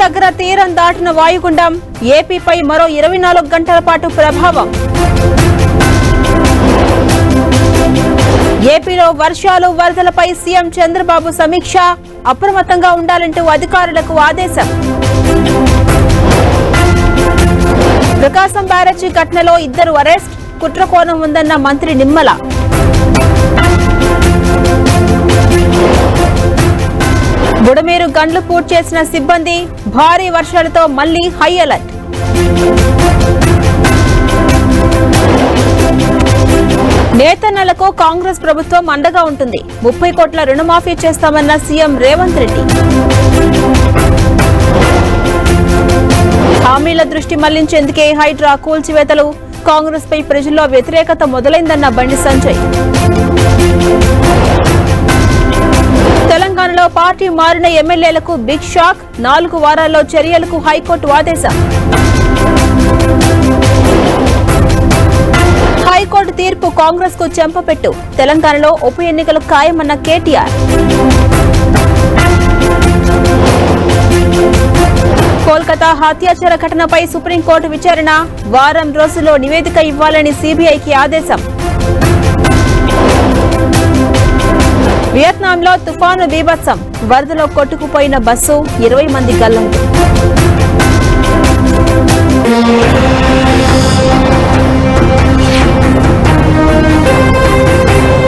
దగ్గర తీరం దాటిన వాయుగుండం ఏపీపై మరో 24 గంటల పాటు ప్రభావం. ఏపీలో వర్షాలు వరదలపై సీఎం చంద్రబాబు సమీక్ష, అప్రమత్తంగా ఉండాలంటూ అధికారులకు ఆదేశం. ప్రకాశం బ్యారేజీ ఘటనలో 2 అరెస్ట్, కుట్రకోణం ఉందన్న మంత్రి నిమ్మల. బుడమేరు గండ్లు పూర్తి చేసిన సిబ్బంది, భారీ వర్షాలతో మళ్లీ హై అలర్ట్. నేతన్నలకు కాంగ్రెస్ ప్రభుత్వం అండగా ఉంటుంది, 30 కోట్ల రుణమాఫీ చేస్తామన్న సీఎం రేవంత్ రెడ్డి. హామీల దృష్టి మళ్లించేందుకే హైడ్రా కూల్చివేతలు, కాంగ్రెస్ పై ప్రజల్లో వ్యతిరేకత మొదలైందన్న బండి సంజయ్. తెలంగాణలో పార్టీ మారిన ఎమ్మెల్యేలకు బిగ్ షాక్, 4 వారాల్లో చర్యలకు హైకోర్టు ఆదేశం. హైకోర్టు తీర్పు కాంగ్రెస్ కు చెంపపెట్టు, తెలంగాణలో ఉప ఎన్నికలు ఖాయమన్న కేటీఆర్. కోల్కతా హత్యాచార ఘటనపై సుప్రీంకోర్టు విచారణ, వారం రోజుల్లో నివేదిక ఇవ్వాలని సీబీఐకి ఆదేశం. వియత్నాంలో తుఫాను బీభత్సం, వరదలో కొట్టుకుపోయిన బస్సు, 20 మంది గల్లంతు.